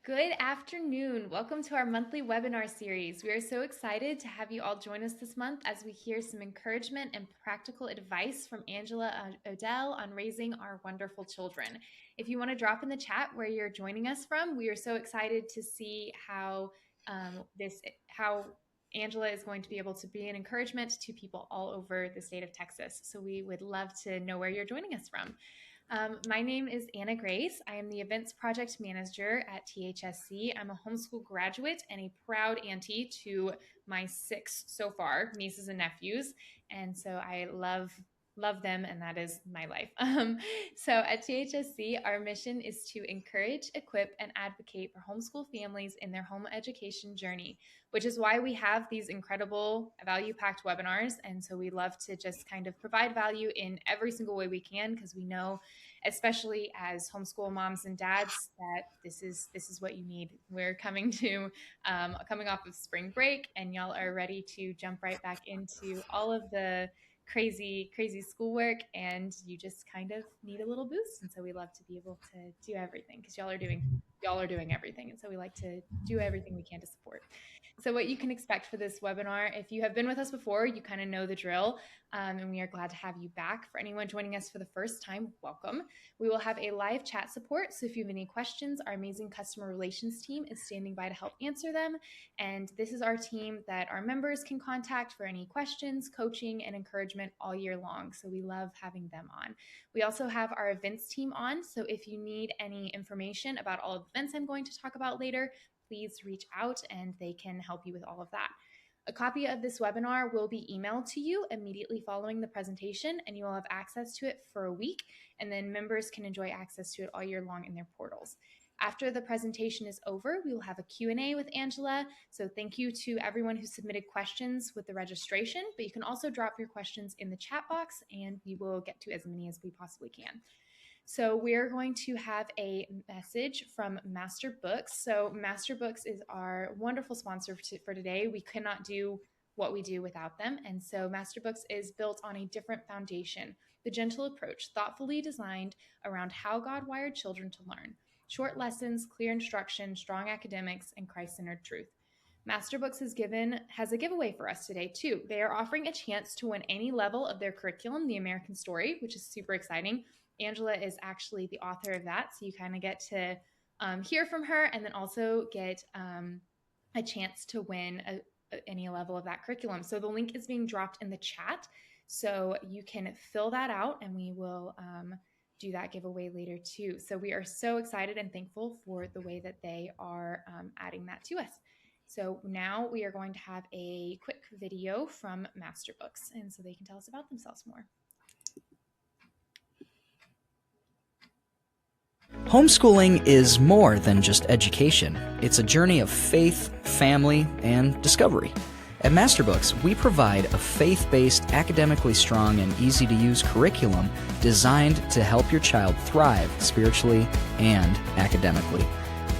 Good afternoon. Welcome to our monthly webinar series. We are so excited to have you all join us this month as we hear some encouragement and practical advice from Angela Odell on raising our wonderful children. If you want to drop in the chat where you're joining us from, we are so excited to see how Angela is going to be able to be an encouragement to people all over the state of Texas. So we would love to know where you're joining us from. My name is Anna Grace. I am the Events Project Manager at THSC. I'm a homeschool graduate and a proud auntie to my 6 so far, nieces and nephews. And so I love them, and that is my life. So at THSC, our mission is to encourage, equip, and advocate for homeschool families in their home education journey, which is why we have these incredible value-packed webinars. And so we love to just kind of provide value in every single way we can, because we know, especially as homeschool moms and dads, that this is what you need. We're coming off of spring break, and y'all are ready to jump right back into all of the crazy schoolwork, and you just kind of need a little boost. And so we love to be able to do everything, because y'all are doing everything, and so we like to do everything we can to support. So what you can expect for this webinar, if you have been with us before, you kind of know the drill, and we are glad to have you back. For anyone joining us for the first time, welcome. We will have a live chat support, so if you have any questions, our amazing customer relations team is standing by to help answer them. And this is our team that our members can contact for any questions, coaching, and encouragement all year long. So we love having them on. We also have our events team on, so if you need any information about all of the events I'm going to talk about later, please reach out and they can help you with all of that. A copy of this webinar will be emailed to you immediately following the presentation, and you will have access to it for a week, and then members can enjoy access to it all year long in their portals. After the presentation is over, we will have a Q&A with Angela. So thank you to everyone who submitted questions with the registration, but you can also drop your questions in the chat box and we will get to as many as we possibly can. So we're going to have a message from Master Books. So Master Books is our wonderful sponsor for today. We cannot do what we do without them. And so Master Books is built on a different foundation, the gentle approach, thoughtfully designed around how God wired children to learn. Short lessons, clear instruction, strong academics, and Christ-centered truth. Master Books has a giveaway for us today too. They are offering a chance to win any level of their curriculum, The American Story, which is super exciting. Angela is actually the author of that, so you kind of get to hear from her, and then also get a chance to win any level of that curriculum. So the link is being dropped in the chat, so you can fill that out, and we will do that giveaway later too. So we are so excited and thankful for the way that they are adding that to us. So now we are going to have a quick video from Master Books, and so they can tell us about themselves more. Homeschooling is more than just education. It's a journey of faith, family, and discovery. At Masterbooks, we provide a faith-based, academically strong, and easy-to-use curriculum designed to help your child thrive spiritually and academically.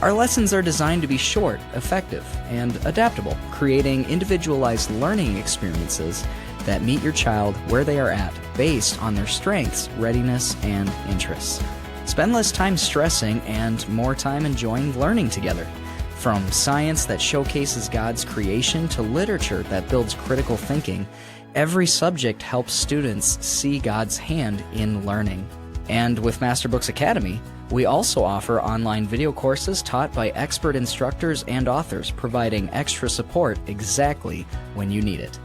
Our lessons are designed to be short, effective, and adaptable, creating individualized learning experiences that meet your child where they are at based on their strengths, readiness, and interests. Spend less time stressing and more time enjoying learning together. From science that showcases God's creation to literature that builds critical thinking, every subject helps students see God's hand in learning. And with Masterbooks Academy, we also offer online video courses taught by expert instructors and authors, providing extra support exactly when you need it.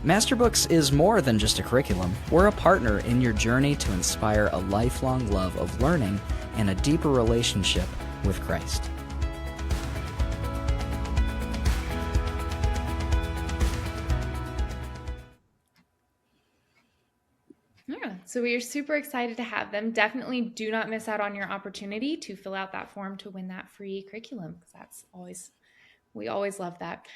Masterbooks is more than just a curriculum. We're a partner in your journey to inspire a lifelong love of learning and a deeper relationship with Christ. Yeah, so we are super excited to have them. Definitely do not miss out on your opportunity to fill out that form to win that free curriculum, because we always love that.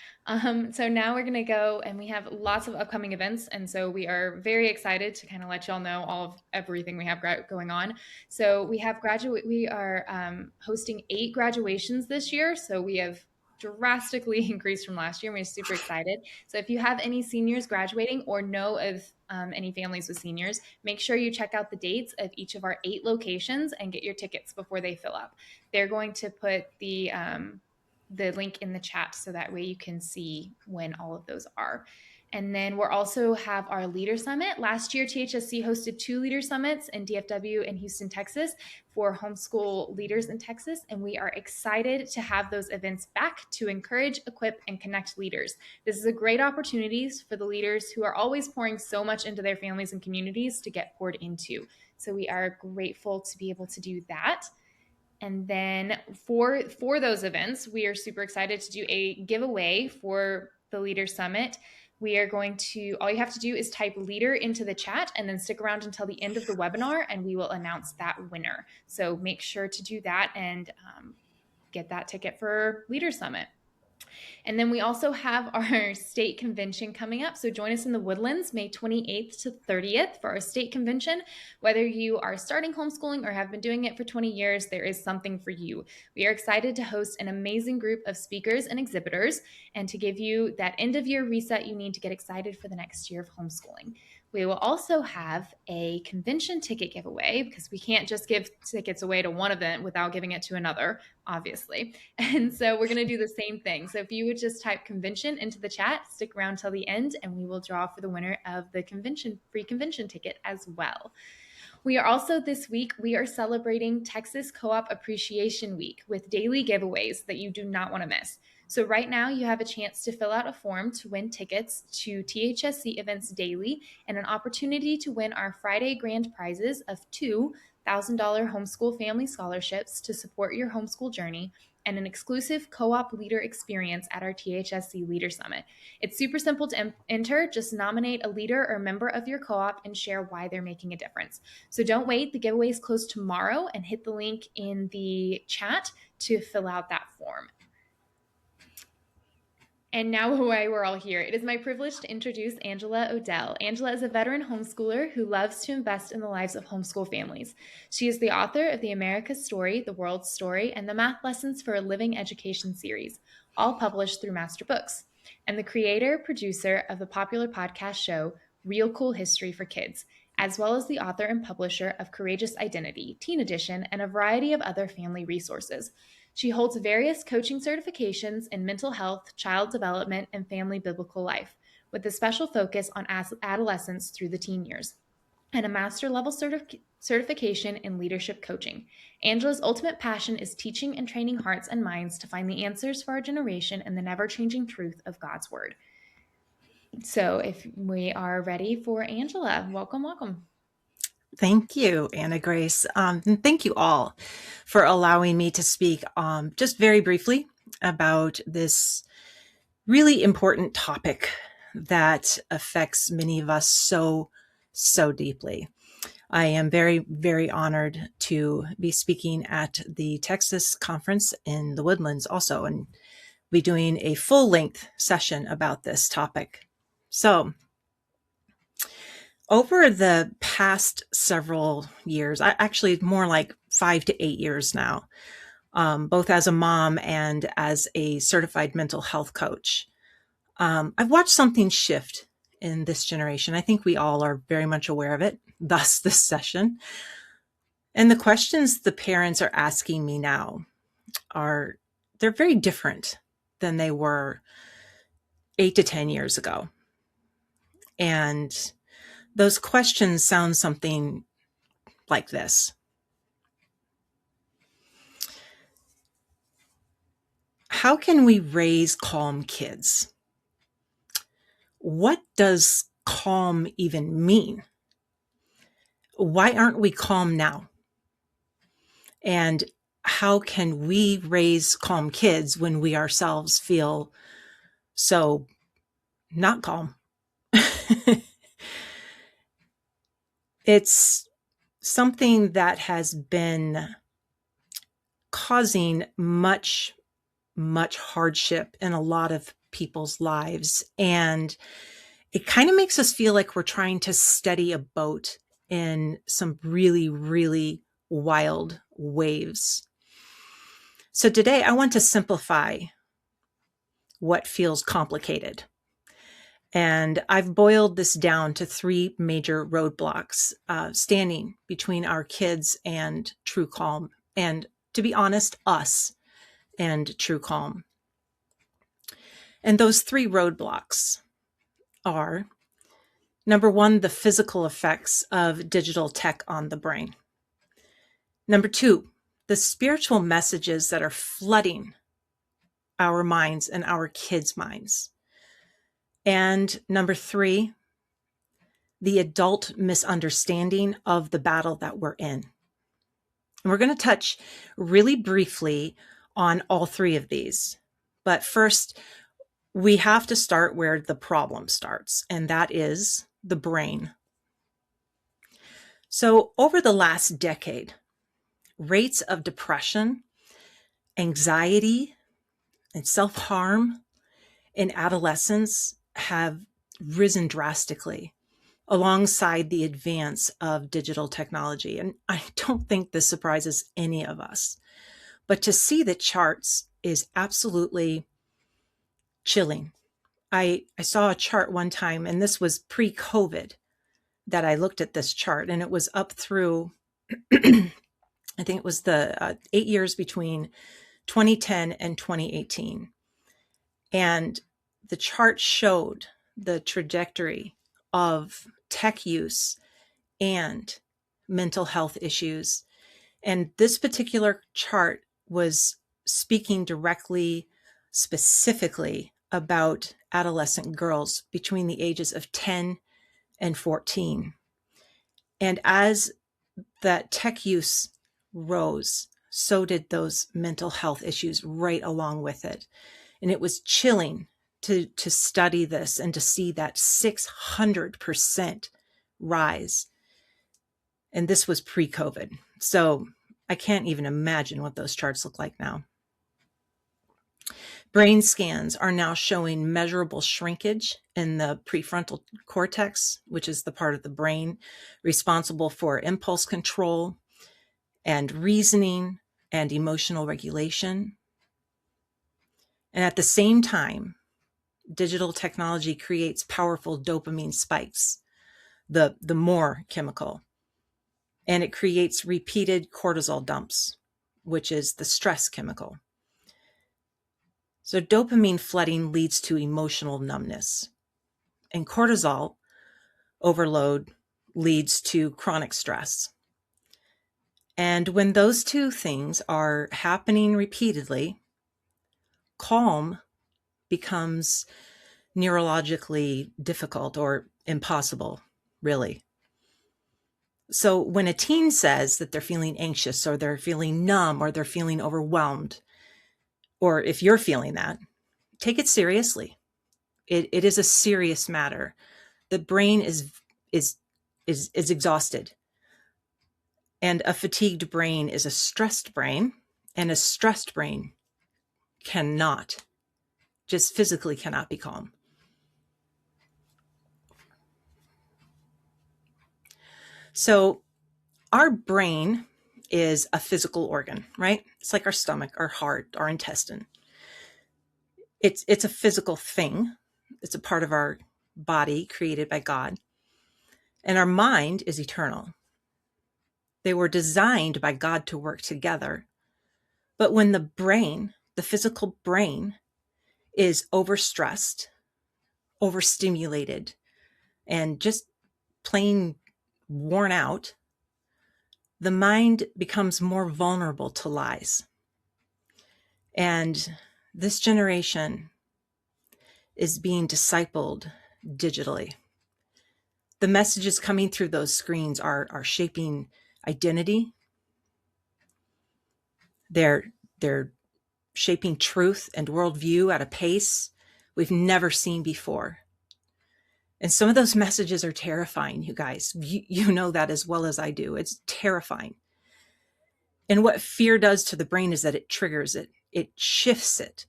So now we're going to go, and we have lots of upcoming events. And so we are very excited to kind of let y'all know all of everything we have going on. So we are hosting 8 graduations this year. So we have drastically increased from last year. We're super excited. So if you have any seniors graduating or know of any families with seniors, make sure you check out the dates of each of our 8 locations and get your tickets before they fill up. They're going to put the link in the chat so that way you can see when all of those are. And then we'll also have our Leader Summit. Last year, THSC hosted 2 Leader Summits in DFW and Houston, Texas for homeschool leaders in Texas. And we are excited to have those events back to encourage, equip, and connect leaders. This is a great opportunity for the leaders who are always pouring so much into their families and communities to get poured into. So we are grateful to be able to do that. And then for those events, we are super excited to do a giveaway for the Leader Summit. We are going to, all you have to do is type leader into the chat and then stick around until the end of the webinar and we will announce that winner. So make sure to do that and get that ticket for Leader Summit. And then we also have our state convention coming up. So join us in the Woodlands, May 28th to 30th for our state convention. Whether you are starting homeschooling or have been doing it for 20 years, there is something for you. We are excited to host an amazing group of speakers and exhibitors and to give you that end of year reset you need to get excited for the next year of homeschooling. We will also have a convention ticket giveaway because we can't just give tickets away to one event without giving it to another, obviously. And so we're going to do the same thing. So if you would just type convention into the chat, stick around till the end, and we will draw for the winner of the free convention ticket as well. We are also this week, we are celebrating Texas Co-op Appreciation Week with daily giveaways that you do not want to miss. So right now you have a chance to fill out a form to win tickets to THSC events daily and an opportunity to win our Friday grand prizes of $2,000 homeschool family scholarships to support your homeschool journey and an exclusive co-op leader experience at our THSC Leader Summit. It's super simple to enter. Just nominate a leader or member of your co-op and share why they're making a difference. So don't wait. The giveaway is closed tomorrow, and hit the link in the chat to fill out that form. And now why we're all here. It is my privilege to introduce Angela Odell. Angela is a veteran homeschooler who loves to invest in the lives of homeschool families. She is the author of the America's Story, the World's Story, and the Math Lessons for a Living Education series, all published through Master Books, and the creator, producer of the popular podcast show, Real Cool History for Kids, as well as the author and publisher of Courageous Identity, Teen Edition, and a variety of other family resources. She holds various coaching certifications in mental health, child development, and family biblical life, with a special focus on adolescence through the teen years, and a master level certification in leadership coaching. Angela's ultimate passion is teaching and training hearts and minds to find the answers for our generation in the never-changing truth of God's Word. So if we are ready for Angela, welcome, welcome. Thank you, Anna Grace. And thank you all for allowing me to speak just very briefly about this really important topic that affects many of us so deeply. I am very, very honored to be speaking at the Texas conference in the Woodlands also, and be doing a full-length session about this topic. So, over the past several years, actually more like 5 to 8 years now, both as a mom and as a certified mental health coach, I've watched something shift in this generation. I think we all are very much aware of it, thus this session. And the questions the parents are asking me now they're very different than they were 8 to 10 years ago. And those questions sound something like this. How can we raise calm kids? What does calm even mean? Why aren't we calm now? And how can we raise calm kids when we ourselves feel so not calm? It's something that has been causing much hardship in a lot of people's lives. And it kind of makes us feel like we're trying to steady a boat in some really, really wild waves. So today I want to simplify what feels complicated And I've boiled this down to three major roadblocks standing between our kids and true calm. And to be honest, us and true calm. And those three roadblocks are: number one, the physical effects of digital tech on the brain. Number two, the spiritual messages that are flooding our minds and our kids' minds. And number three, the adult misunderstanding of the battle that we're in. And we're going to touch really briefly on all three of these. But first, we have to start where the problem starts, and that is the brain. So over the last decade, rates of depression, anxiety, and self-harm in adolescents have risen drastically alongside the advance of digital technology. And I don't think this surprises any of us. But to see the charts is absolutely chilling. I saw a chart one time, and this was pre-COVID, that I looked at this chart, and it was up through, I think it was the 8 years between 2010 and 2018. And the chart showed the trajectory of tech use and mental health issues. And this particular chart was speaking directly, specifically about adolescent girls between the ages of 10 and 14. And as that tech use rose, so did those mental health issues right along with it. And it was chilling to study this and to see that 600% rise. And this was pre-COVID. So I can't even imagine what those charts look like now. Brain scans are now showing measurable shrinkage in the prefrontal cortex, which is the part of the brain responsible for impulse control and reasoning and emotional regulation. And at the same time, digital technology creates powerful dopamine spikes, the more chemical, and it creates repeated cortisol dumps, which is the stress chemical. So dopamine flooding leads to emotional numbness, and cortisol overload leads to chronic stress. And when those two things are happening repeatedly, calm becomes neurologically difficult or impossible, really. So when a teen says that they're feeling anxious or they're feeling numb or they're feeling overwhelmed, or if you're feeling that, take it seriously. It is a serious matter. The brain is exhausted. And a fatigued brain is a stressed brain, and a stressed brain just physically cannot be calm. So our brain is a physical organ, right? It's like our stomach, our heart, our intestine. It's a physical thing. It's a part of our body created by God. And our mind is eternal. They were designed by God to work together. But when the brain, the physical brain, is overstressed, overstimulated, and just plain worn out, the mind becomes more vulnerable to lies. And this generation is being discipled digitally. The messages coming through those screens are shaping identity. They're shaping truth and worldview at a pace we've never seen before. And some of those messages are terrifying, you guys. You know that as well as I do. It's terrifying. And what fear does to the brain is that it triggers it. It shifts it.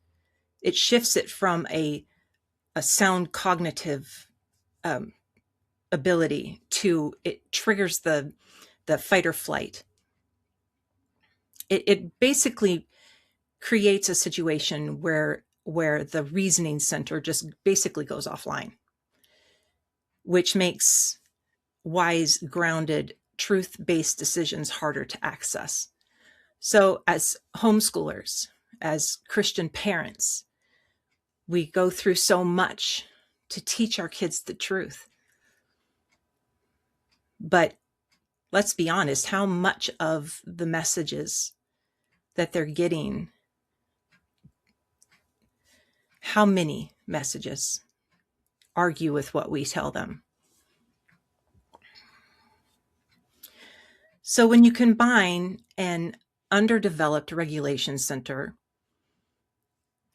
It shifts it from a sound cognitive ability to, it triggers the fight or flight. It basically creates a situation where the reasoning center just basically goes offline. which makes wise, grounded, truth-based decisions harder to access. So as homeschoolers, as Christian parents, we go through so much to teach our kids the truth. But let's be honest, how much of the messages that they're getting, how many messages argue with what we tell them? So when you combine an underdeveloped regulation center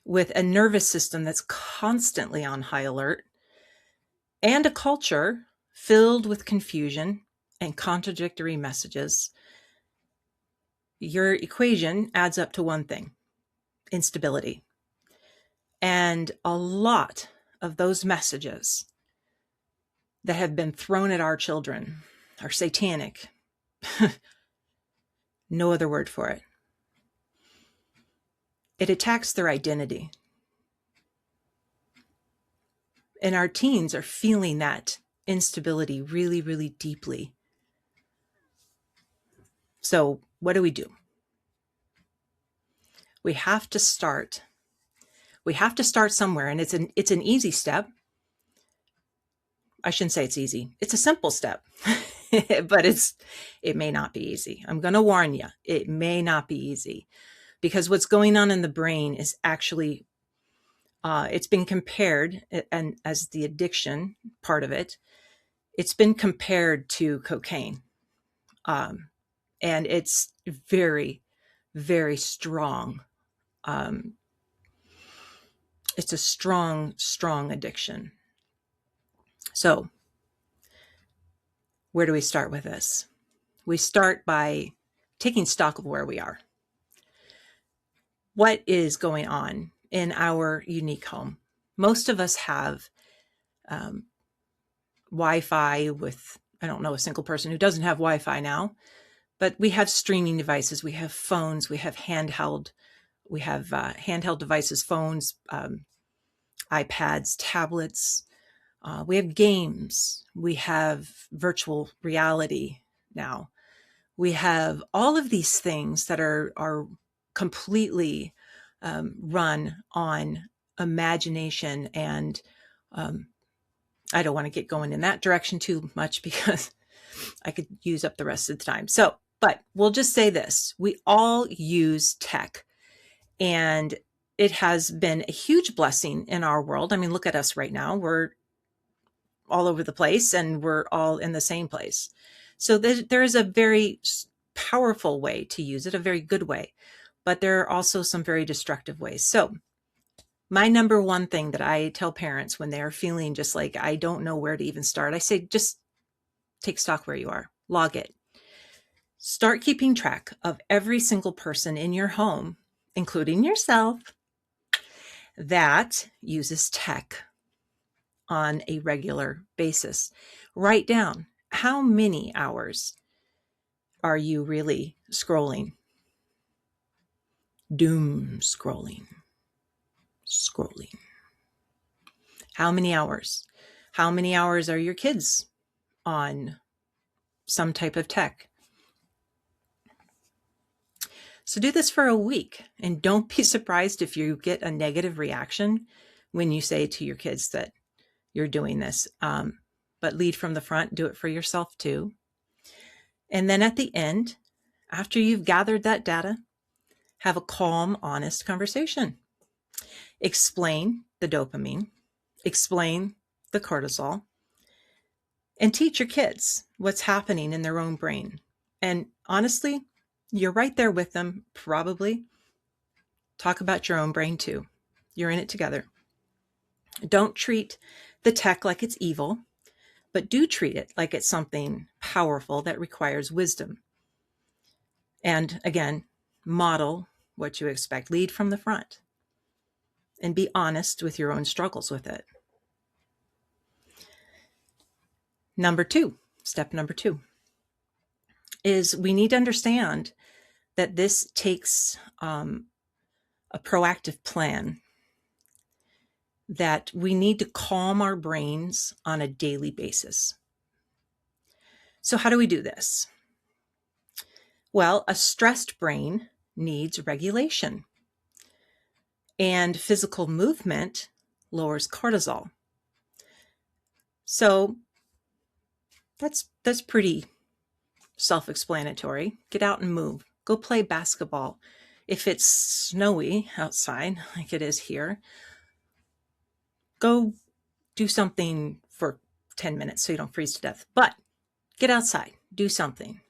with a nervous system that's constantly on high alert and a culture filled with confusion and contradictory messages, your equation adds up to one thing: instability. And a lot of those messages that have been thrown at our children are satanic. No other word for it. It attacks their identity. And our teens are feeling that instability really, really deeply. So what do? We have to start. We have to start somewhere, and it's an easy step. I shouldn't say it's easy. It's a simple step, but it may not be easy. I'm going to warn you, it may not be easy, because what's going on in the brain is actually, it's been compared, and as the addiction part of it, it's been compared to cocaine. And it's very, very strong. It's a strong, strong addiction. So where do we start with this? We start by taking stock of where we are. What is going on in our unique home? Most of us have Wi-Fi with, I don't know a single person who doesn't have Wi-Fi now, but we have streaming devices, we have phones, we have handheld devices, phones, iPads, tablets. We have games. We have virtual reality now. We have all of these things that are completely run on imagination. And I don't want to get going in that direction too much because I could use up the rest of the time. So, but we'll just say this. We all use tech, and it has been a huge blessing in our world. I mean, look at us right now. We're all over the place and we're all in the same place. So there is a very powerful way to use it, a very good way, but there are also some very destructive ways. So my number one thing that I tell parents when they're feeling just like, I don't know where to even start, I say, just take stock where you are, log it. Start keeping track of every single person in your home, including yourself, that uses tech on a regular basis. Write down, how many hours are you really scrolling? Doom scrolling. How many hours? How many hours are your kids on some type of tech? So do this for a week, and don't be surprised if you get a negative reaction when you say to your kids that you're doing this. But lead from the front, do it for yourself too. And then at the end, after you've gathered that data, have a calm, honest conversation. Explain the dopamine, explain the cortisol, and teach your kids what's happening in their own brain. And honestly, you're right there with them, probably. Talk about your own brain too. You're in it together. Don't treat the tech like it's evil, but do treat it like it's something powerful that requires wisdom. And again, model what you expect. Lead from the front and be honest with your own struggles with it. Step number two is we need to understand that this takes a proactive plan. that we need to calm our brains on a daily basis. So how do we do this? Well, a stressed brain needs regulation, and physical movement lowers cortisol. So that's pretty self-explanatory. Get out and move. Go play basketball. If it's snowy outside, like it is here, go do something for 10 minutes so you don't freeze to death. But get outside, do something,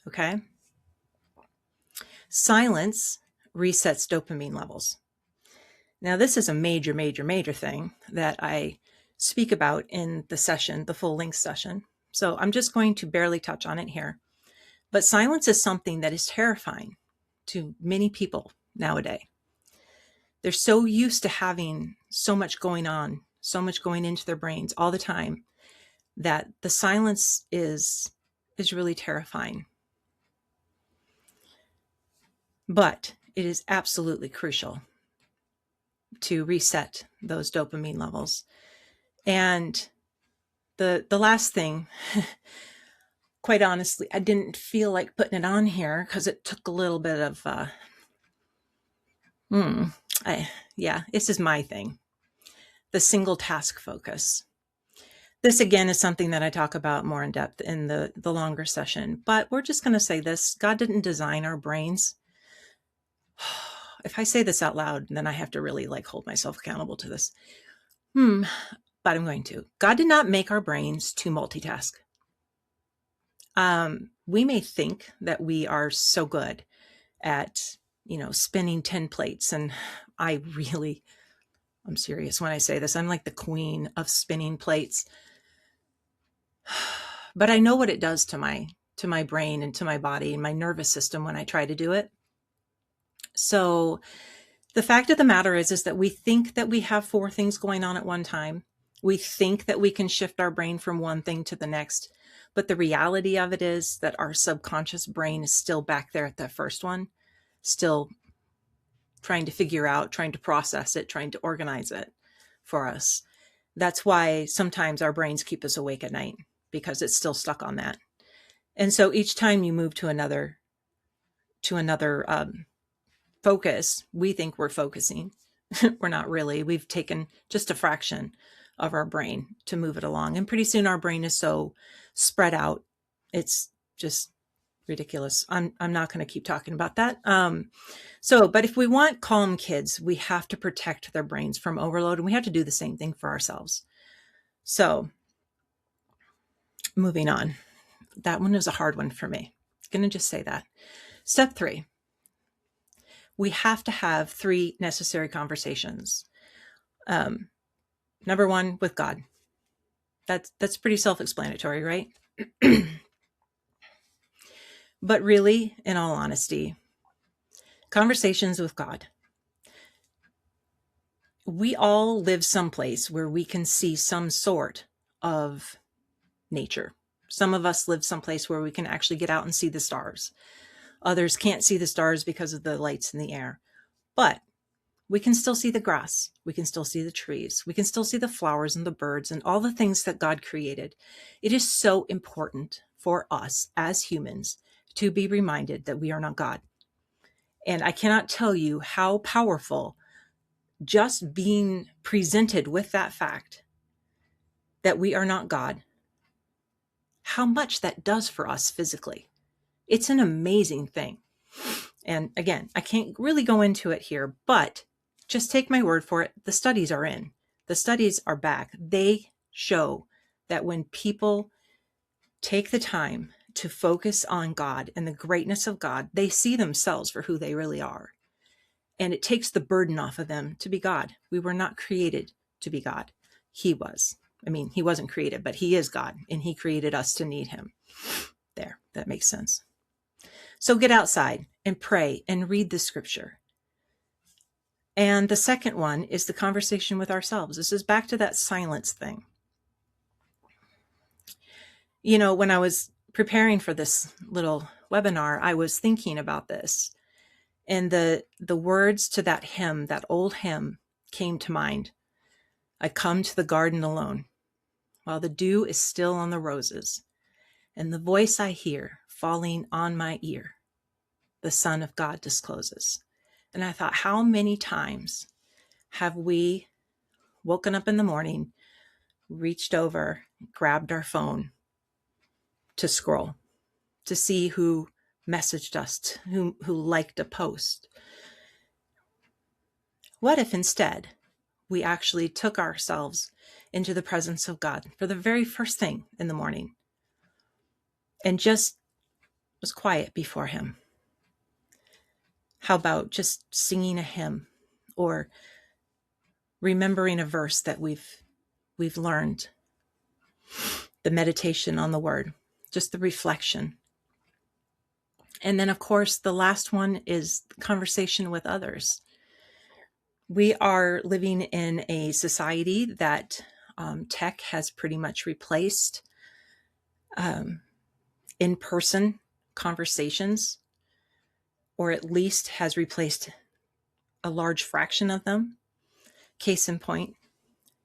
okay? Silence resets dopamine levels. Now, this is a major, major, major thing that I speak about in the session, the full length session. So I'm just going to barely touch on it here. But silence is something that is terrifying to many people nowadays. They're so used to having so much going on, so much going into their brains all the time, that the silence is really terrifying. But it is absolutely crucial to reset those dopamine levels. And the last thing, quite honestly, I didn't feel like putting it on here because it took a little bit of, this is my thing. The single task focus. This again is something that I talk about more in depth in the longer session, but we're just going to say this. God didn't design our brains. If I say this out loud, then I have to really hold myself accountable to this. But I'm going to. God did not make our brains to multitask. We may think that we are so good at, spinning 10 plates. And I'm serious when I say this. I'm like the queen of spinning plates. But I know what it does to my brain and to my body and my nervous system when I try to do it. So the fact of the matter is that we think that we have 4 things going on at one time. We think that we can shift our brain from one thing to the next. But the reality of it is that our subconscious brain is still back there at that first one, still trying to figure out, trying to process it, trying to organize it for us. That's why sometimes our brains keep us awake at night, because it's still stuck on that. And so each time you move to another focus, we think we're focusing. We're not really. We've taken just a fraction of our brain to move it along. And pretty soon our brain is so spread out. It's just ridiculous. I'm not going to keep talking about that. But if we want calm kids, we have to protect their brains from overload, and we have to do the same thing for ourselves. So moving on. That one was a hard one for me. I'm going to just say that. Step 3. We have to have 3 necessary conversations. Number 1, with God. That's pretty self-explanatory, right? But really, in all honesty, conversations with God. We all live someplace where we can see some sort of nature. Some of us live someplace where we can actually get out and see the stars. Others can't see the stars because of the lights in the air. But we can still see the grass. We can still see the trees. We can still see the flowers and the birds and all the things that God created. It is so important for us as humans to be reminded that we are not God. And I cannot tell you how powerful just being presented with that fact that we are not God, how much that does for us physically. It's an amazing thing. And again, I can't really go into it here, but just take my word for it. The studies are in. The studies are back. They show that when people take the time to focus on God and the greatness of God, they see themselves for who they really are. And it takes the burden off of them to be God. We were not created to be God. He was. He wasn't created, but he is God, and he created us to need him. There, that makes sense. So get outside and pray and read the scripture. And the second one is the conversation with ourselves. This is back to that silence thing. When I was preparing for this little webinar, I was thinking about this. And the words to that hymn, that old hymn, came to mind. I come to the garden alone, while the dew is still on the roses, and the voice I hear falling on my ear, the Son of God discloses. And I thought, how many times have we woken up in the morning, reached over, grabbed our phone to scroll, to see who messaged us, who liked a post? What if instead we actually took ourselves into the presence of God for the very first thing in the morning and just was quiet before Him? How about just singing a hymn or remembering a verse that we've learned, the meditation on the word, just the reflection. And then, of course, the last one is conversation with others. We are living in a society that tech has pretty much replaced in-person conversations, or at least has replaced a large fraction of them. Case in point,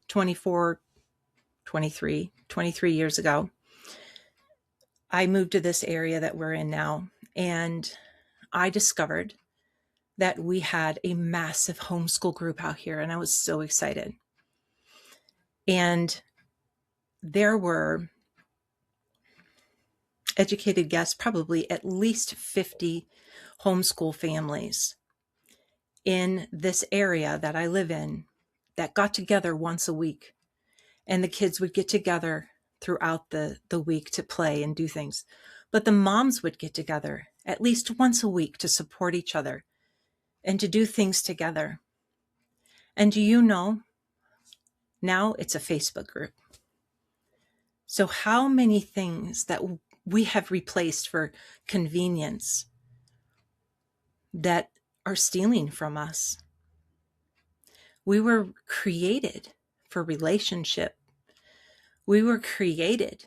23 years ago, I moved to this area that we're in now, and I discovered that we had a massive homeschool group out here, and I was so excited. And there were educated guests, probably at least 50 homeschool families in this area that I live in that got together once a week. And the kids would get together throughout the week to play and do things. But the moms would get together at least once a week to support each other and to do things together. And do you know, now it's a Facebook group. So how many things that we have replaced for convenience that are stealing from us? We were created for relationship. We were created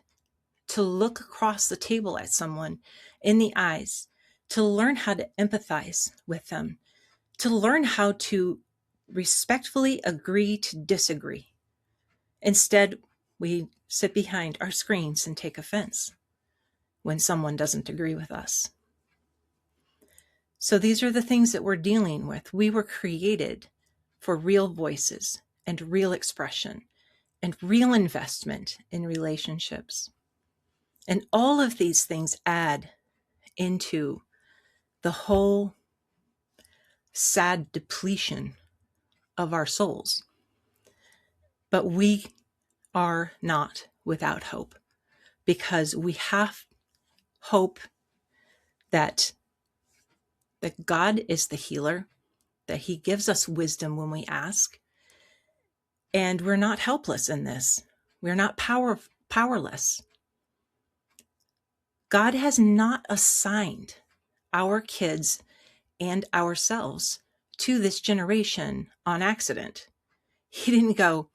to look across the table at someone in the eyes, to learn how to empathize with them, to learn how to respectfully agree to disagree. Instead, we sit behind our screens and take offense when someone doesn't agree with us. So these are the things that we're dealing with. We were created for real voices and real expression and real investment in relationships. And all of these things add into the whole sad depletion of our souls. But we are not without hope, because we have hope that God is the healer, that He gives us wisdom when we ask, and we're not helpless in this. We're not powerless. God has not assigned our kids and ourselves to this generation on accident. He didn't go,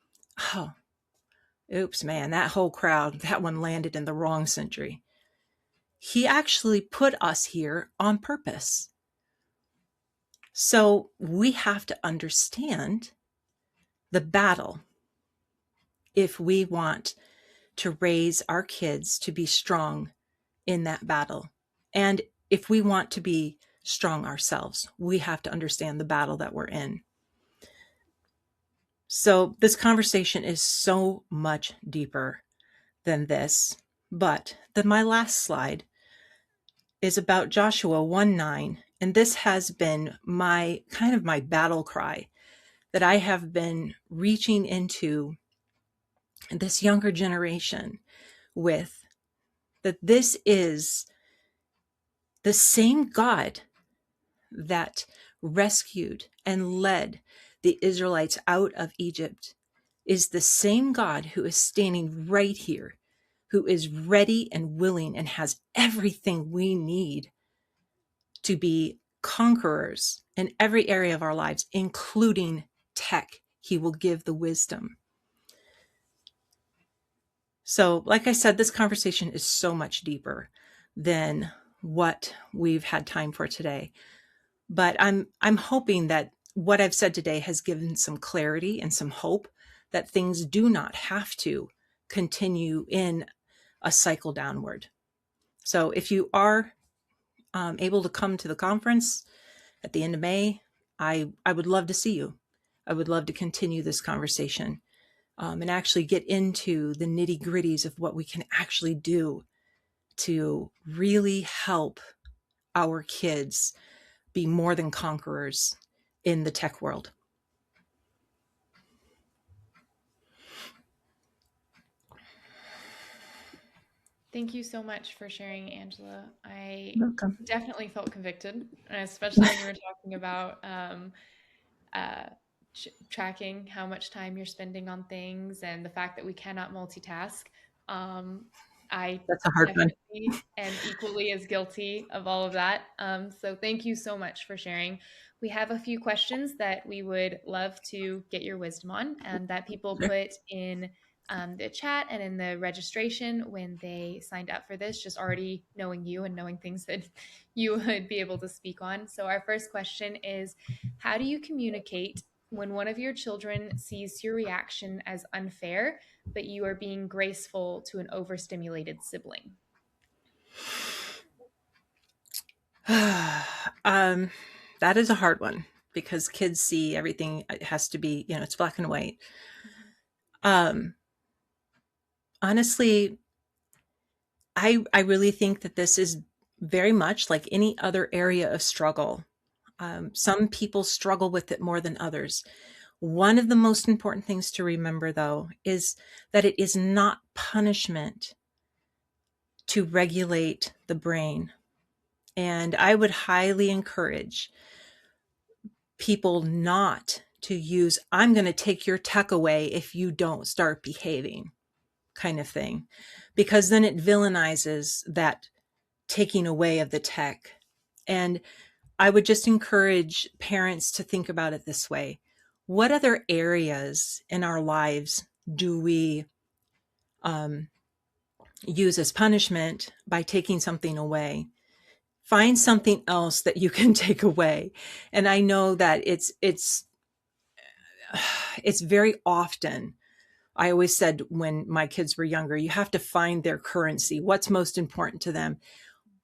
oh, oops, man, that whole crowd, that one landed in the wrong century. He actually put us here on purpose. So we have to understand the battle if we want to raise our kids to be strong in that battle. And if we want to be strong ourselves, we have to understand the battle that we're in. So this conversation is so much deeper than this. But my last slide is about Joshua 1:9. And this has been my battle cry that I have been reaching into this younger generation with, that this is the same God that rescued and led the Israelites out of Egypt, is the same God who is standing right here, who is ready and willing and has everything we need to be conquerors in every area of our lives, including tech. He will give the wisdom. So, like I said, this conversation is so much deeper than what we've had time for today. But I'm hoping that what I've said today has given some clarity and some hope that things do not have to continue in a cycle downward. So if you are able to come to the conference at the end of May, I would love to see you. I would love to continue this conversation and actually get into the nitty gritties of what we can actually do to really help our kids be more than conquerors in the tech world. Thank you so much for sharing, Angela. I Welcome. definitely felt convicted, especially when you were talking about uh, tracking how much time you're spending on things and the fact that we cannot multitask. Um, I That's a hard one. definitely am equally as guilty of all of that. So thank you so much for sharing. We have a few questions that we would love to get your wisdom on and that people Sure. put in the chat and in the registration when they signed up for this, just already knowing you and knowing things that you would be able to speak on. So our first question is, how do you communicate when one of your children sees your reaction as unfair, but you are being graceful to an overstimulated sibling? That is a hard one because kids see everything. It has to be, it's black and white. Um, Honestly, I really think that this is very much like any other area of struggle. Some people struggle with it more than others. One of the most important things to remember, though, is that it is not punishment to regulate the brain. And I would highly encourage people not to use, I'm going to take your tech away if you don't start behaving kind of thing, because then it villainizes that taking away of the tech. And I would just encourage parents to think about it this way. What other areas in our lives do we use as punishment by taking something away? Find something else that you can take away. And I know that it's very often, I always said when my kids were younger, you have to find their currency. What's most important to them?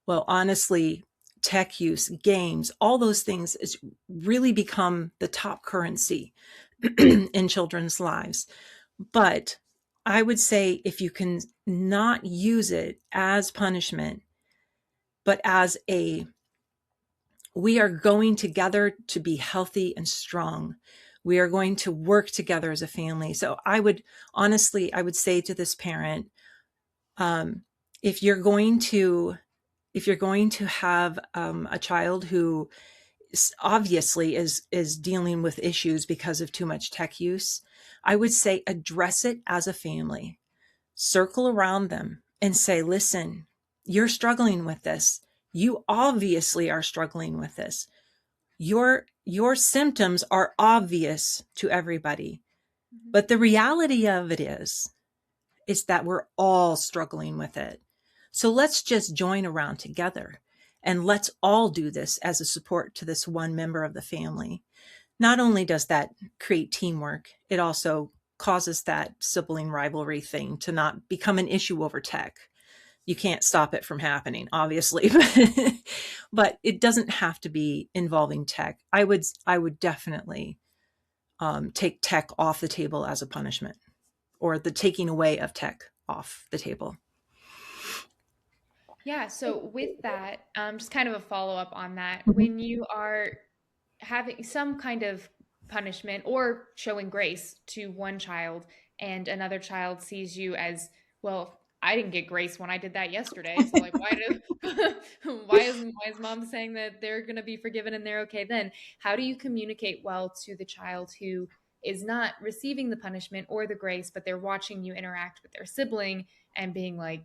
Well, honestly, tech use, games, all those things is really become the top currency in children's lives. But I would say if you can not use it as punishment, but as we are going together to be healthy and strong. We are going to work together as a family. So I would say to this parent, if you're going to have a child who obviously is dealing with issues because of too much tech use, I would say address it as a family. Circle around them and say, listen, you're struggling with this. You obviously are struggling with this. Your symptoms are obvious to everybody. Mm-hmm. But the reality of it is that we're all struggling with it. So let's just join around together and let's all do this as a support to this one member of the family. Not only does that create teamwork, it also causes that sibling rivalry thing to not become an issue over tech. You can't stop it from happening, obviously, but it doesn't have to be involving tech. I would definitely take tech off the table as a punishment, or the taking away of tech off the table. Yeah, so with that, just kind of a follow up on that, Mm-hmm. when you are having some kind of punishment or showing grace to one child and another child sees you as, well, I didn't get grace when I did that yesterday. So like why is mom saying that they're going to be forgiven and they're okay then? How do you communicate well to the child who is not receiving the punishment or the grace, but they're watching you interact with their sibling and being like,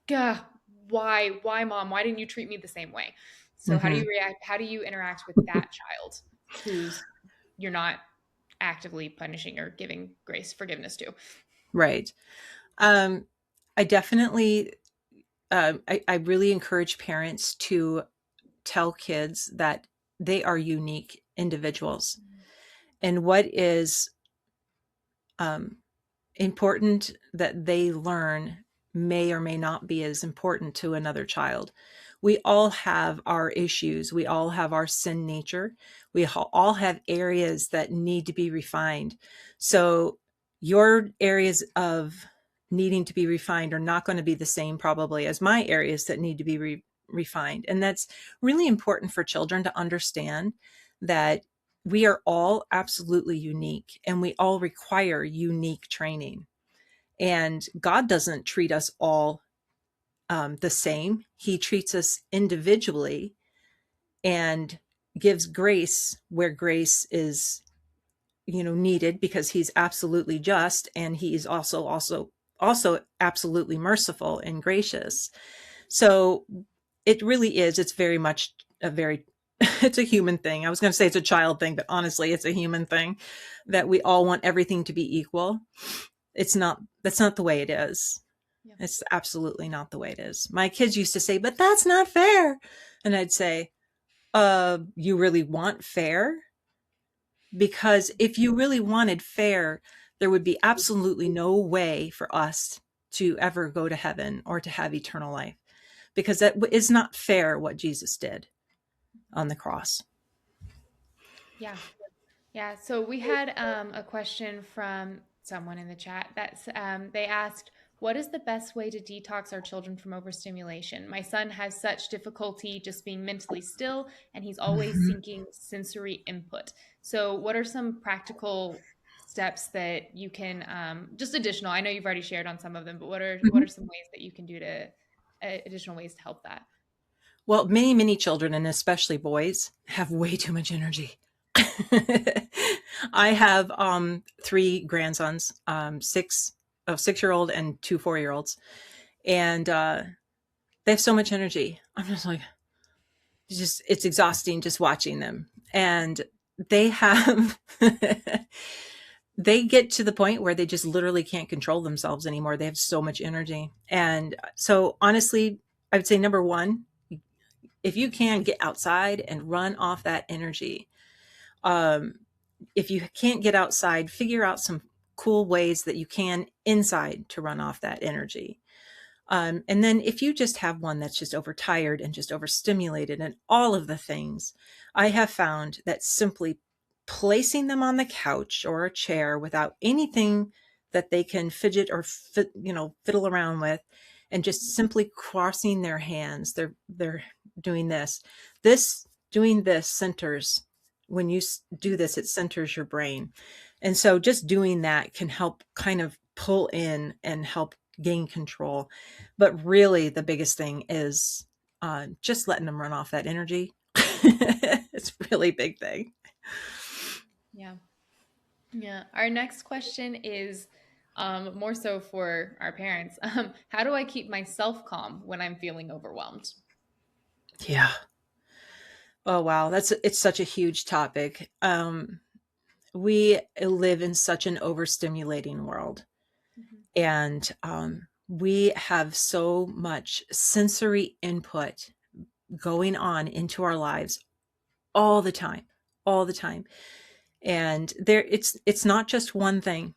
"Gah, why, mom? Why didn't you treat me the same way?" So how do Mm-hmm. you react? How do you interact with that child who's you're not actively punishing or giving grace, forgiveness to? Right. I definitely, I really encourage parents to tell kids that they are unique individuals. And what is um, important that they learn may or may not be as important to another child. We all have our issues. We all have our sin nature. We all have areas that need to be refined. So your areas of needing to be refined are not going to be the same probably as my areas that need to be refined. And that's really important for children to understand that we are all absolutely unique and we all require unique training. And God doesn't treat us all the same. He treats us individually and gives grace where grace is, needed, because he's absolutely just, and he is also absolutely merciful and gracious. So it really is. It's very much a very it's a human thing. I was going to say it's a child thing, but honestly, it's a human thing that we all want everything to be equal. That's not the way it is. Yeah. It's absolutely not the way it is. My kids used to say, but that's not fair. And I'd say, you really want fair? Because if you really wanted fair, there would be absolutely no way for us to ever go to heaven or to have eternal life, because that is not fair what Jesus did on the cross. Yeah. Yeah. So we had a question from someone in the chat that's they asked, what is the best way to detox our children from overstimulation? My son has such difficulty just being mentally still, and he's always Mhm. seeking sensory input. So, what are some practical steps that you can just additional? I know you've already shared on some of them, but what are some ways that you can do to additional ways to help that? Well, many, many children, and especially boys, have way too much energy. I have three grandsons, 6-year-old and two 4-year-olds, and they have so much energy. I'm just like, it's exhausting just watching them. And they have, they get to the point where they just literally can't control themselves anymore. They have so much energy. And so honestly, I would say number one, if you can get outside and run off that energy. If you can't get outside, figure out some cool ways that you can inside to run off that energy. And then if you just have one that's just overtired and just overstimulated and all of the things, I have found that simply placing them on the couch or a chair without anything that they can fidget or fiddle around with, and just simply crossing their hands, they're doing doing this centers. When you do this, it centers your brain. And so just doing that can help kind of pull in and help gain control. But really, the biggest thing is just letting them run off that energy. It's a really big thing. Yeah. Yeah. Our next question is more so for our parents. How do I keep myself calm when I'm feeling overwhelmed? Yeah. Oh, wow. It's such a huge topic. We live in such an overstimulating world. Mhm. And we have so much sensory input going on into our lives all the time, all the time. And it's not just one thing.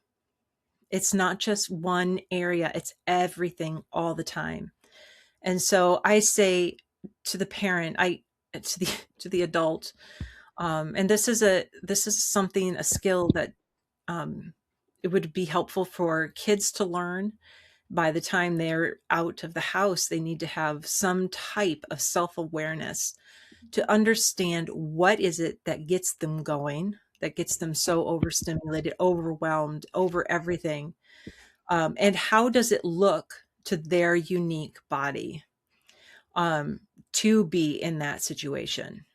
It's not just one area. It's everything all the time. And so I say to the parent, to the to the adult, and this is something, a skill that it would be helpful for kids to learn. By the time they're out of the house, they need to have some type of self-awareness to understand what is it that gets them going, that gets them so overstimulated, overwhelmed, over everything. And how does it look to their unique body to be in that situation?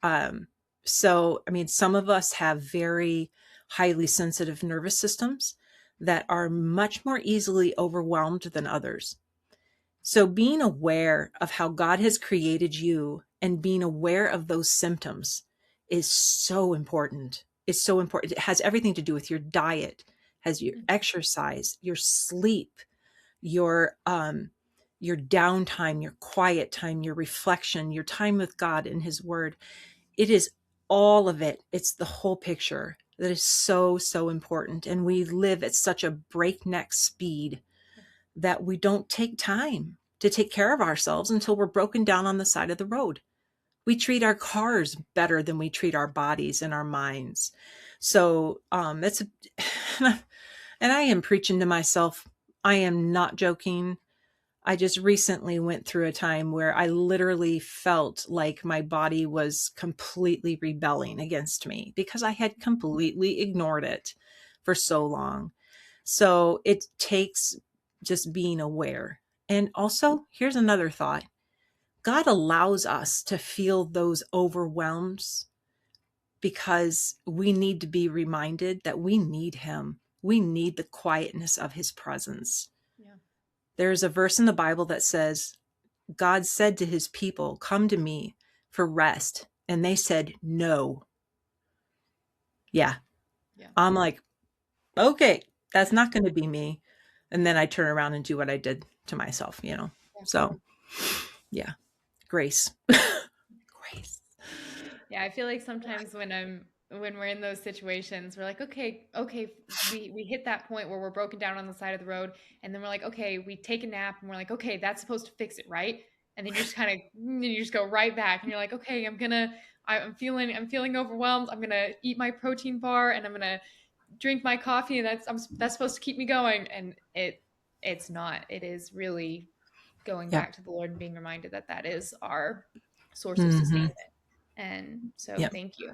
Um, so, I mean, some of us have very highly sensitive nervous systems that are much more easily overwhelmed than others. So, being aware of how God has created you and being aware of those symptoms is so important. It's so important. It has everything to do with your diet, has your exercise, your sleep, your your downtime, your quiet time, your reflection, your time with God and his word. It is all of it. It's the whole picture that is so, so important. And we live at such a breakneck speed Yeah. that we don't take time to take care of ourselves until we're broken down on the side of the road. We treat our cars better than we treat our bodies and our minds. So that's, and I am preaching to myself. I am not joking. I just recently went through a time where I literally felt like my body was completely rebelling against me because I had completely ignored it for so long. So it takes just being aware. And also, here's another thought. God allows us to feel those overwhelms because we need to be reminded that we need Him. We need the quietness of His presence. Yeah. There's a verse in the Bible that says, God said to His people, come to me for rest. And they said, no. Yeah. Yeah. I'm like, okay, that's not going to be me. And then I turn around and do what I did to myself, you know? Yeah. So yeah, grace. Grace. Yeah, I feel like sometimes when we're in those situations, we're like, okay, we hit that point where we're broken down on the side of the road, and then we're like, okay, we take a nap, and we're like, okay, that's supposed to fix it, right? And then you just go right back, and you're like, okay, I'm feeling overwhelmed. I'm gonna eat my protein bar, and I'm gonna drink my coffee, and that's supposed to keep me going, and it's not. It is really going Yeah. back to the Lord and being reminded that that is our source of Mm-hmm. sustainment. And so Yeah. thank you.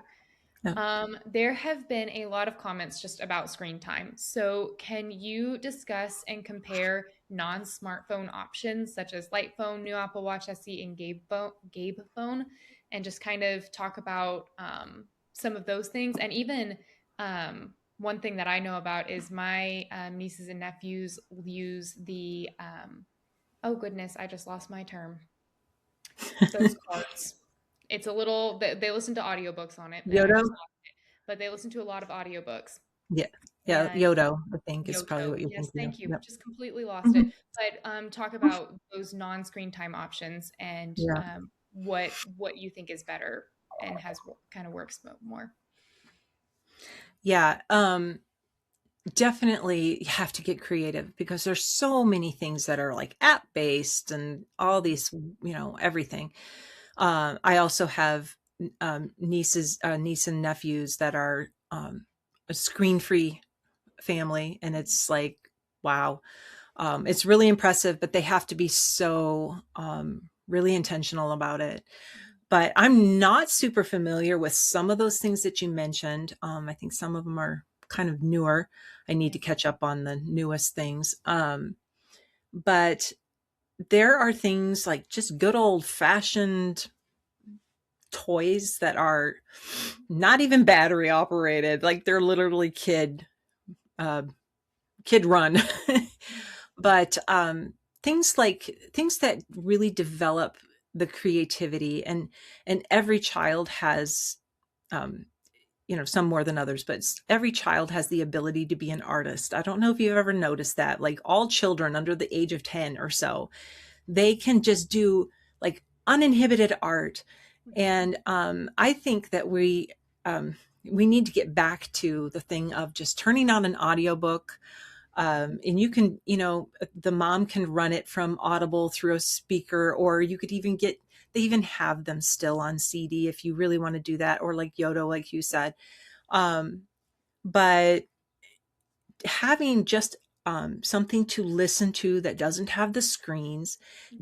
Yeah. There have been a lot of comments just about screen time. So can you discuss and compare non-smartphone options such as Light Phone, New Apple Watch SE, and Gabe phone, and just kind of talk about some of those things? And even one thing that I know about is my nieces and nephews use the oh goodness, I just lost my term. Those cards. It's a little they listen to audiobooks on it, and I Yodo. just but they listen to a lot of audiobooks. Yeah. Yeah. And Yodo, I think is probably Yoto, what you're yes, thinking of. thank you. Yep. Just completely lost it. Mhm. But talk about those non-screen time options and Yeah. what you think is better and kind of works more. Yeah. Definitely have to get creative because there's so many things that are like app based and all these, everything. I also have niece and nephews that are a screen free family, and it's like, wow, it's really impressive, but they have to be so really intentional about it. But I'm not super familiar with some of those things that you mentioned. I think some of them are kind of newer. I need Yeah. to catch up on the newest things. But there are things like just good old fashioned toys that are not even battery operated. Like they're literally uh, kid run. But things that really develop the creativity, and every child has um, some more than others, but every child has the ability to be an artist. I don't know if you've ever noticed that. Like all children under the age of 10 or so, they can just do like uninhibited art. And I think that we need to get back to the thing of just turning on an audiobook. And you can, the mom can run it from Audible through a speaker, or you could even they even have them still on CD if you really want to do that, or like Yodo, like you said. Um, but having just something to listen to that doesn't have the screens,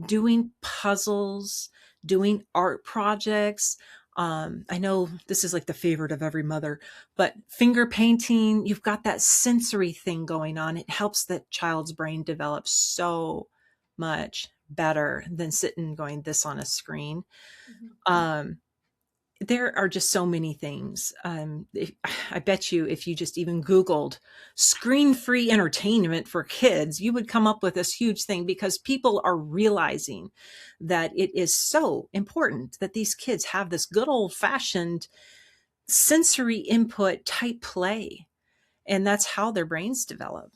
doing puzzles, doing art projects. I know this is like the favorite of every mother, but finger painting, you've got that sensory thing going on. It helps that child's brain develop so much better than sitting going this on a screen. Mhm. Um, there are just so many things. I bet you if you just even Googled screen free entertainment for kids, you would come up with this huge thing because people are realizing that it is so important that these kids have this good old fashioned sensory input type play. And that's how their brains develop.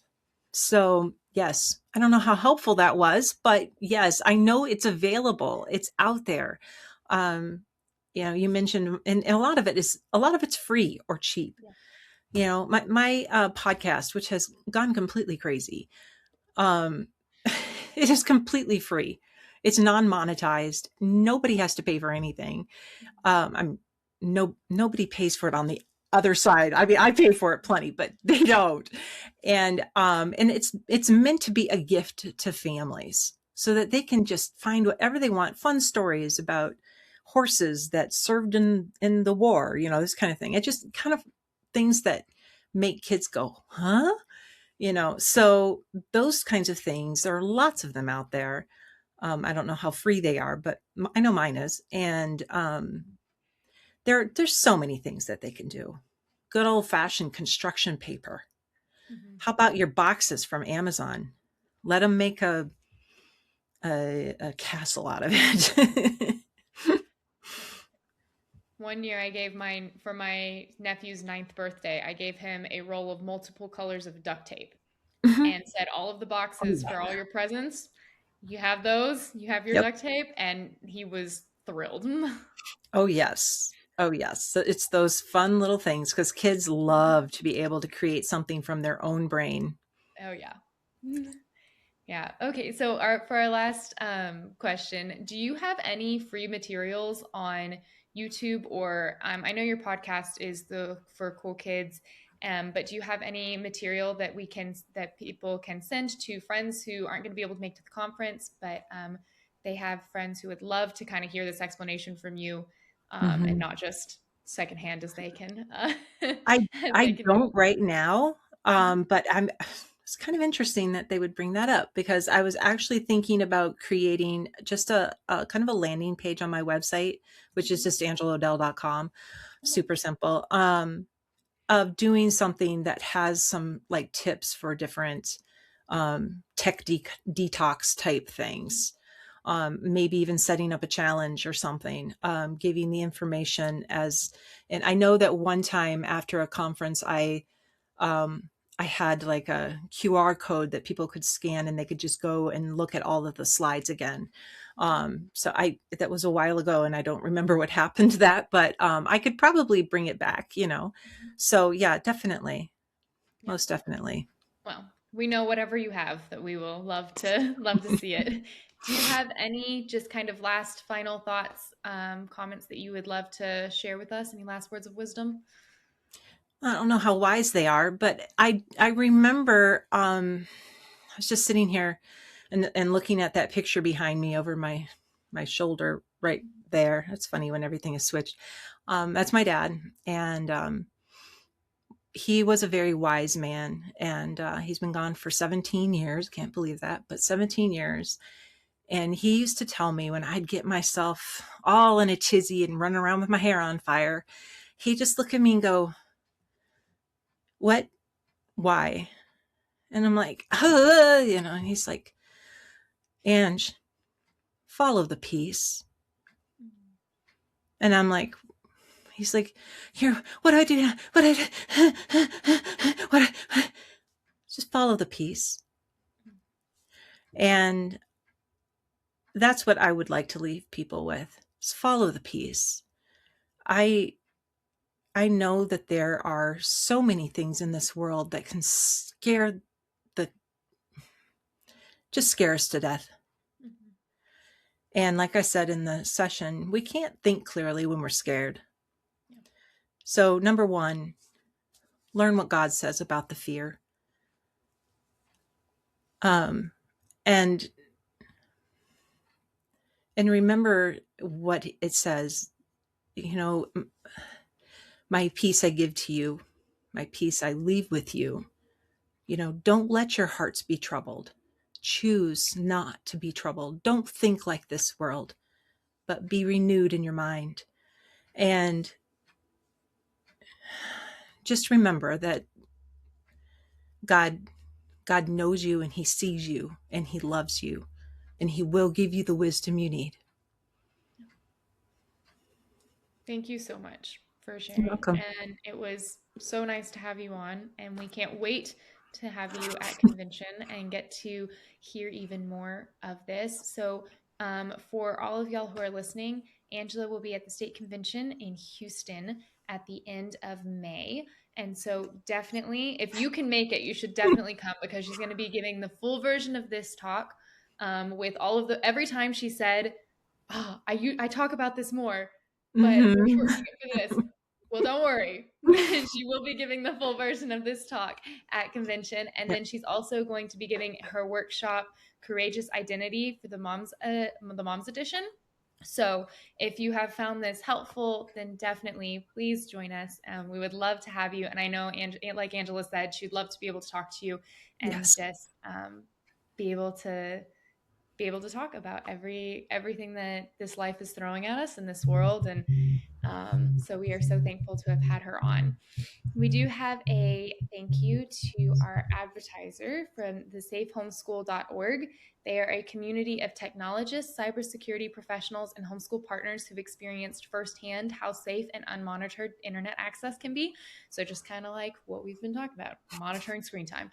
So, yes, I don't know how helpful that was, but yes, I know it's available. It's out there. You mentioned, and a lot of it's free or cheap. Yeah. My podcast, which has gone completely crazy, um, it is completely free. It's non-monetized. Nobody has to pay for anything. I'm nobody pays for it on the other side. I mean, I pay for it plenty, but they don't. And it's meant to be a gift to families so that they can just find whatever they want, fun stories about horses that served in the war, this kind of thing. It just kind of things that make kids go, huh? So those kinds of things, there are lots of them out there. I don't know how free they are, but I know mine is. And there's so many things that they can do. Good old fashioned construction paper. Mm-hmm. How about your boxes from Amazon? Let them make a castle out of it. One year I gave mine for my nephew's 9th birthday. I gave him a roll of multiple colors of duct tape Mhm. and said, all of the Oh, boxes for yeah. all your presents, you have those, you have your Yep. duct tape. And he was thrilled. Oh, yes. Oh, yes. So it's those fun little things because kids love to be able to create something from their own brain. Oh, yeah. Yeah. Okay. So for our last question, do you have any free materials on YouTube or I know your podcast is the for cool kids, but do you have any material that that people can send to friends who aren't going to be able to make to the conference, but they have friends who would love to kind of hear this explanation from you, and Mhm. not just secondhand as they can I as I they can do. don't right now, Mhm. but it's kind of interesting that they would bring that up because I was actually thinking about creating just a kind of a landing page on my website, which is Mhm. just angelodell.com. Okay. Super simple. Of doing something that has some like tips for different tech detox type things. Maybe even setting up a challenge or something, giving the information and I know that one time after a conference, um, I had like a QR code that people could scan and they could just go and look at all of the slides again. That was a while ago and I don't remember what happened to that, but I could probably bring it back. Mhm. So yeah, definitely. Yeah. Most definitely. Well, we know whatever you have that we will love to love to see it. Do you have any just kind of last final thoughts, comments that you would love to share with us? Any last words of wisdom? I don't know how wise they are, but I remember I was just sitting here and looking at that picture behind me over my shoulder right there. It's funny when everything is switched. That's my dad, and he was a very wise man, and he's been gone for 17 years. Can't believe that, but 17 years. And he used to tell me when I'd get myself all in a tizzy and run around with my hair on fire, he'd just look at me and go, "What? Why?" And I'm like, and he's like, "Ange, follow the peace." And I'm like, he's like, "Here, what do I do now? What do I do? What? Just follow the peace." And that's what I would like to leave people with. Just follow the peace. I I know that there are so many things in this world that can the scare us to death. Mhm. And like I said in the session, we can't think clearly when we're scared. Yeah. So number one, learn what God says about the fear. Um, and and remember what it says, my peace I give to you, my peace I leave with you. Don't let your hearts be troubled. Choose not to be troubled. Don't think like this world, but be renewed in your mind. And just remember that God God knows you and he sees you and he loves you and he will give you the wisdom you need. Thank you so much for You're sharing. welcome. And it was so nice to have you on. And we can't wait to have you at convention and get to hear even more of this. So, for all of y'all who are listening, Angela will be at the state convention in Houston at the end of May. And so definitely, if you can make it, you should definitely come, because she's going to be giving the full version of this talk, with all of the, every time she said, oh, I talk about this more, but we're Mhm. shortening it for this. Well, don't worry. She will be giving the full version of this talk at convention. And Yep. then she's also going to be giving her workshop, Courageous Identity, for the Moms Edition. So if you have found this helpful, then definitely please join us. We would love to have you. And I know, like Angela said, she'd love to be able to talk to you and Yes. just be able to talk about everything that this life is throwing at us in this world. And so we are so thankful to have had her on. We do have a thank you to our advertiser from the safehomeschool.org. They are a community of technologists, cybersecurity professionals, and homeschool partners who've experienced firsthand how safe and unmonitored internet access can be. So, just kind of like what we've been talking about, monitoring screen time.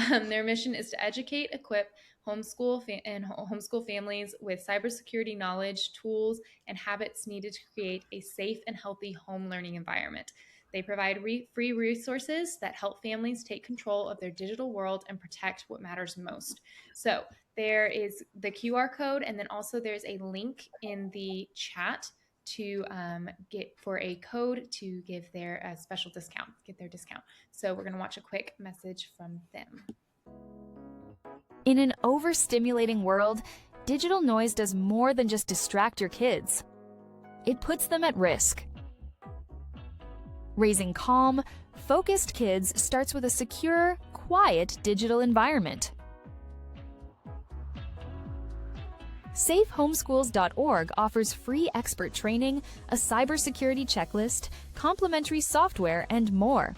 Their mission is to educate, equip homeschool families with cybersecurity knowledge, tools, and habits needed to create a safe and healthy home learning environment. They provide free resources that help families take control of their digital world and protect what matters most. So there is the QR code, and then also there's a link in the chat to get for a code to give their special discount, get their discount. So we're going to watch a quick message from them. In an overstimulating world, digital noise does more than just distract your kids. It puts them at risk. Raising calm, focused kids starts with a secure, quiet digital environment. SafeHomeschools.org offers free expert training, a cybersecurity checklist, complimentary software, and more.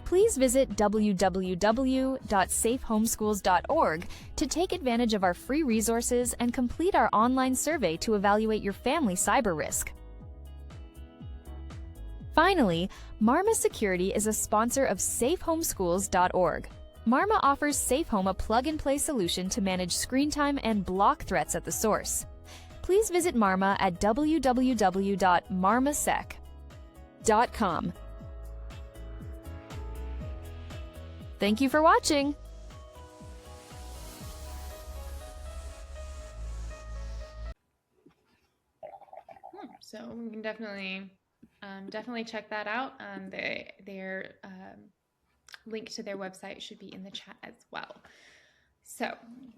Please visit www.safehomeschools.org to take advantage of our free resources and complete our online survey to evaluate your family cyber risk. Finally, Marma Security is a sponsor of SafeHomeschools.org. Marma offers SafeHome a plug-and-play solution to manage screen time and block threats at the source. Please visit Marma at www.marmasec.com. Thank you for watching! So we can definitely check that out. Their link to their website should be in the chat as well. So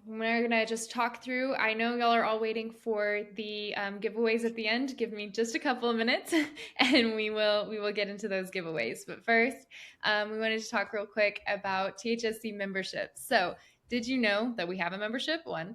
we're gonna just talk through. I know y'all are all waiting for the giveaways at the end. Give me just a couple of minutes, and we will get into those giveaways. But first, we wanted to talk real quick about THSC membership. So, did you know that we have a membership? But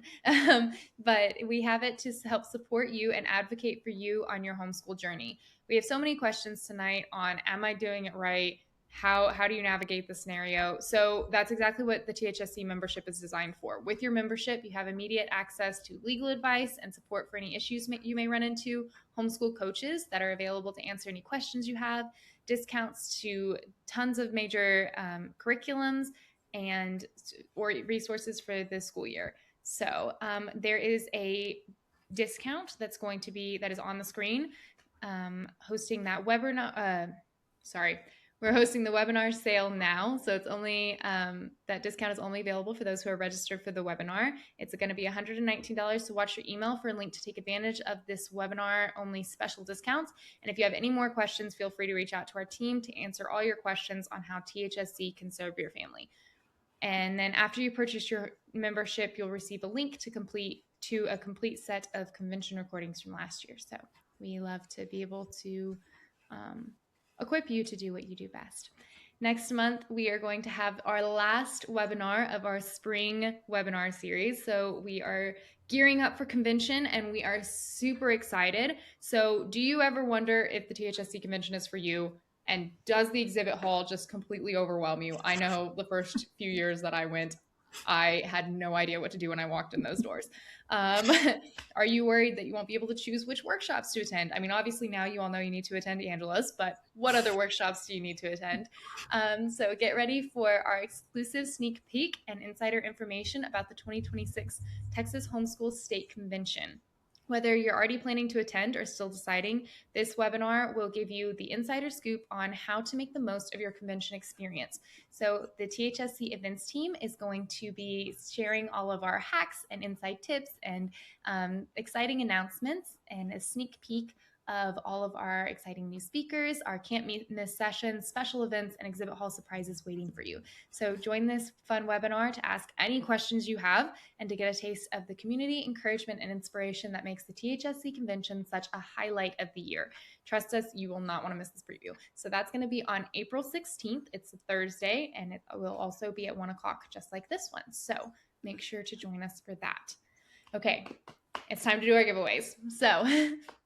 we have it to help support you and advocate for you on your homeschool journey. We have so many questions tonight on, am I doing it right? How do you navigate the scenario? So that's exactly what the THSC membership is designed for. With your membership, you have immediate access to legal advice and support for any issues you may run into, homeschool coaches that are available to answer any questions you have, discounts to tons of major curriculums, and or resources for the school year. So there is a discount that is on the screen, hosting that webinar. We're hosting the webinar sale now, so it's only that discount is only available for those who are registered for the webinar. It's going to be $119, so watch your email for a link to take advantage of this webinar only special discounts. And if you have any more questions, feel free to reach out to our team to answer all your questions on how THSC can serve your family. And then after you purchase your membership, you'll receive a link to a complete set of convention recordings from last year. So we love to be able to equip you to do what you do best. Next month, we are going to have our last webinar of our spring webinar series. So we are gearing up for convention, and we are super excited. So do you ever wonder if the THSC convention is for you? And does the exhibit hall just completely overwhelm you? I know the first few years that I went, I had no idea what to do when I walked in those doors. Are you worried that you won't be able to choose which workshops to attend? I mean, obviously now you all know you need to attend Angela's, but what other workshops do you need to attend? So get ready for our exclusive sneak peek and insider information about the 2026 Texas Homeschool State Convention. Whether you're already planning to attend or still deciding, this webinar will give you the insider scoop on how to make the most of your convention experience. So the THSC events team is going to be sharing all of our hacks and inside tips and exciting announcements and a sneak peek of all of our exciting new speakers, our can't miss sessions, special events, and exhibit hall surprises waiting for you. So join this fun webinar to ask any questions you have and to get a taste of the community, encouragement, and inspiration that makes the THSC convention such a highlight of the year. Trust us, you will not want to miss this preview. So that's going to be on April 16th. It's a Thursday, and it will also be at 1 o'clock, just like this one. So make sure to join us for that. Okay, it's time to do our giveaways. So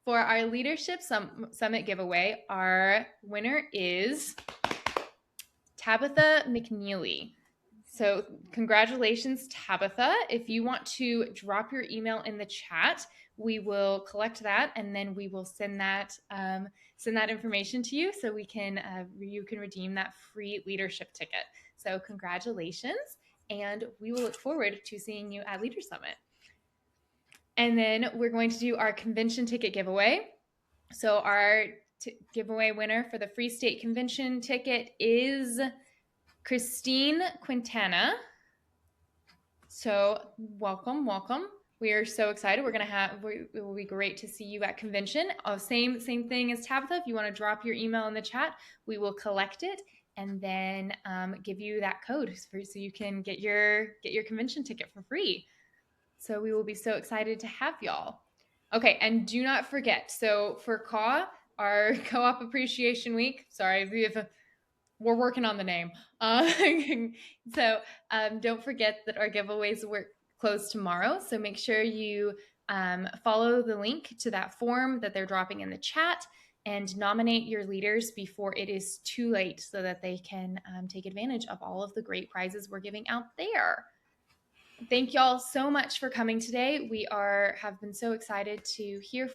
for our Leadership Summit giveaway, our winner is Tabitha McNeely. So congratulations, Tabitha. If you want to drop your email in the chat, we will collect that and then we will send that information to you so you can redeem that free leadership ticket. So congratulations, and we will look forward to seeing you at Leader Summit. And then we're going to do our convention ticket giveaway. So our giveaway winner for the Free State Convention ticket is Christine Quintana. So welcome. We are so excited. It will be great to see you at convention. Same thing as Tabitha. If you want to drop your email in the chat, we will collect it and then give you that code so you can get your convention ticket for free. So we will be so excited to have y'all. Okay, and do not forget, so for CAW, our Co-op Appreciation Week, we're working on the name. So don't forget that our giveaways were closed tomorrow. So make sure you follow the link to that form that they're dropping in the chat and nominate your leaders before it is too late so that they can take advantage of all of the great prizes we're giving out there. Thank y'all so much for coming today. We have been so excited to hear